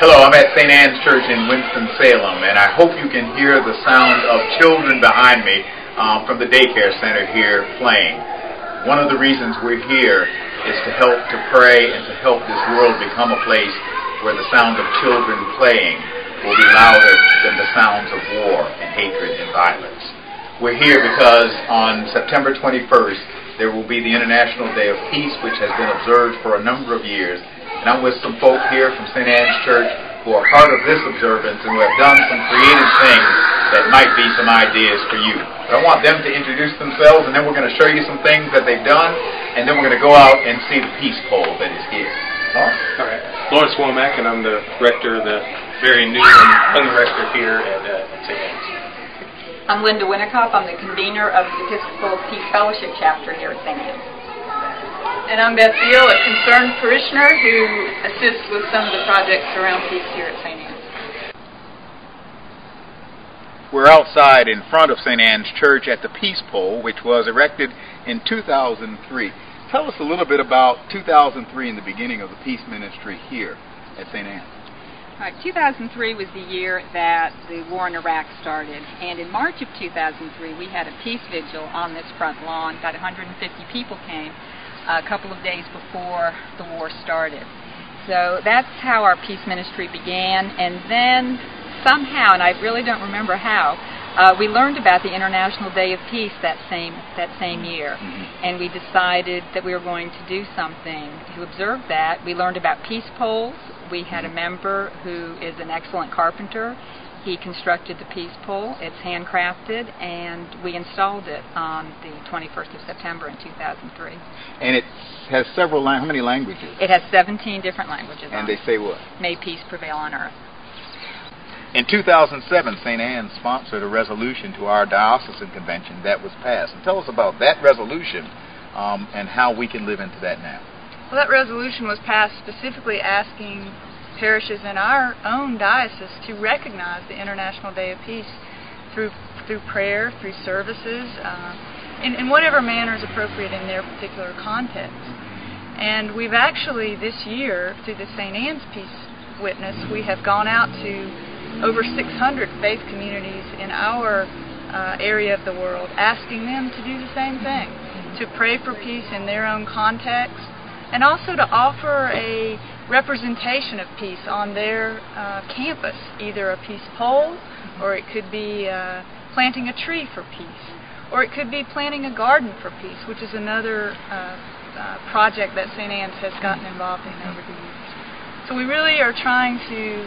Hello, I'm at St. Anne's Church in Winston-Salem, and I hope you can hear the sound of children behind me from the daycare center here playing. One of the reasons we're here is to help to pray and to help this world become a place where the sound of children playing will be louder than the sounds of war and hatred and violence. We're here because on September 21st there will be the International Day of Peace, which has been observed for a number of years. And I'm with some folk here from St. Anne's Church who are part of this observance and who have done some creative things that might be some ideas for you. So I want them to introduce themselves, and then we're going to show you some things that they've done, and then we're going to go out and see the peace pole that is here. Lawrence? All right. Lawrence Womack, and I'm the rector, the very new and young rector here at St. Anne's. I'm Linda Winnicott. I'm the convener of the Episcopal Peace Fellowship chapter here at St. Anne's. And I'm Beth Beal, a concerned parishioner who assists with some of the projects around peace here at St. Anne's. We're outside in front of St. Anne's Church at the Peace Pole, which was erected in 2003. Tell us a little bit about 2003 and the beginning of the peace ministry here at St. Anne's. All right, 2003 was the year that the war in Iraq started, and in March of 2003 we had a peace vigil on this front lawn. About 150 people came a couple of days before the war started. So that's how our peace ministry began, and then somehow, and I really don't remember how, we learned about the International Day of Peace that same year, and we decided that we were going to do something to observe that. We learned about peace poles. We had a member who is an excellent carpenter. He constructed the peace pole. It's handcrafted, and we installed it on the 21st of September in 2003. And it has several, how many languages? It has 17 different languages. And they say what? May peace prevail on earth. In 2007, St. Anne sponsored a resolution to our diocesan convention that was passed. And tell us about that resolution and how we can live into that now. Well, that resolution was passed specifically asking parishes in our own diocese to recognize the International Day of Peace through prayer, through services, in whatever manner is appropriate in their particular context. And we've actually this year, through the St. Anne's Peace Witness, we have gone out to over 600 faith communities in our area of the world, asking them to do the same thing, to pray for peace in their own context, and also to offer a representation of peace on their campus, either a peace pole, or it could be planting a tree for peace, or it could be planting a garden for peace, which is another project that St. Anne's has gotten involved in over the years. So we really are trying to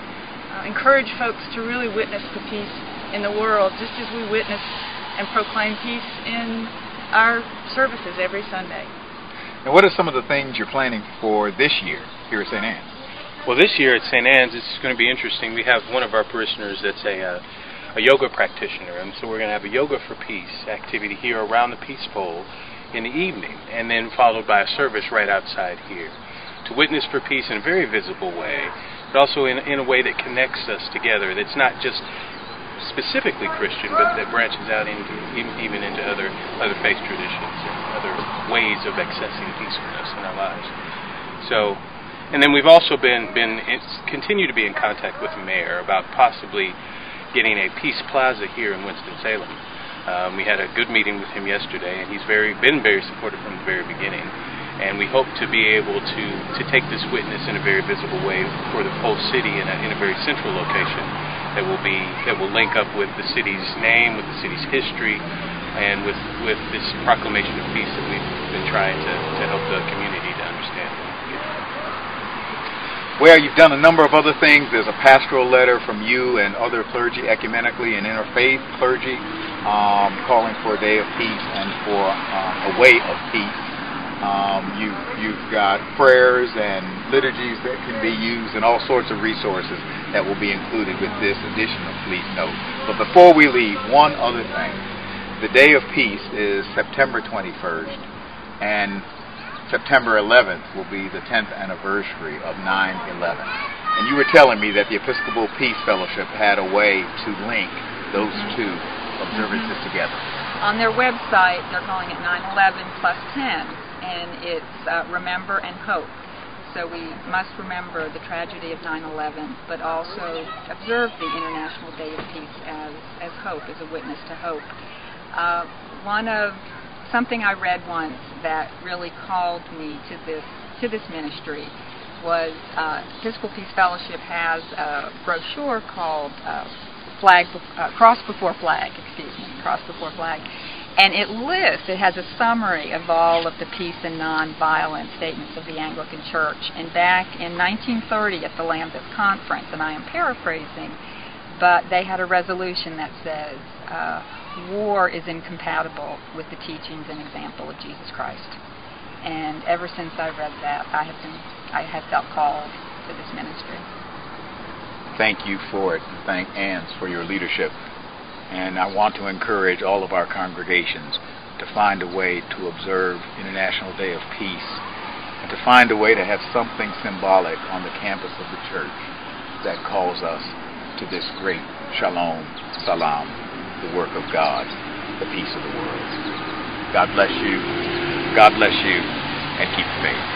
encourage folks to really witness the peace in the world, just as we witness and proclaim peace in our services every Sunday. And what are some of the things you're planning for this year here at St. Anne's? Well, this year at St. Anne's, it's going to be interesting. We have one of our parishioners that's a yoga practitioner, and so we're going to have a Yoga for Peace activity here around the Peace Pole in the evening, and then followed by a service right outside here to witness for peace in a very visible way, but also in a way that connects us together. That's not just specifically Christian, but that branches out into even into other faith traditions and other ways of accessing peacefulness in our lives. So, and then we've also continue to be in contact with the mayor about possibly getting a peace plaza here in Winston-Salem. We had a good meeting with him yesterday, and he's been very supportive from the very beginning. And we hope to be able to take this witness in a very visible way for the whole city in a very central location that will link up with the city's name, with the city's history, and with this proclamation of peace that we've been trying to help the community to understand. Well, you've done a number of other things. There's a pastoral letter from you and other clergy, ecumenically and interfaith clergy, calling for a day of peace and for a way of peace. You've got prayers and liturgies that can be used and all sorts of resources that will be included with this additional Please Note. But before we leave, one other thing. The Day of Peace is September 21st, and September 11th will be the 10th anniversary of 9/11. And you were telling me that the Episcopal Peace Fellowship had a way to link those two observances together. On their website, they're calling it 9/11 plus 10, and it's remember and hope. so we must remember the tragedy of 9/11, but also observe the International Day of Peace as hope, as a witness to hope. Something I read once that really called me to this ministry was Episcopal Peace Fellowship has a brochure called Cross Before Flag, and it has a summary of all of the peace and nonviolence statements of the Anglican Church. And back in 1930 at the Lambeth Conference, and I am paraphrasing, but they had a resolution that says war is incompatible with the teachings and example of Jesus Christ. And ever since I read that, I have felt called to this ministry. Thank you for it. Thank Anns for your leadership. And I want to encourage all of our congregations to find a way to observe International Day of Peace and to find a way to have something symbolic on the campus of the church that calls us to this great Shalom, Salam, the work of God, the peace of the world. God bless you, and keep the faith.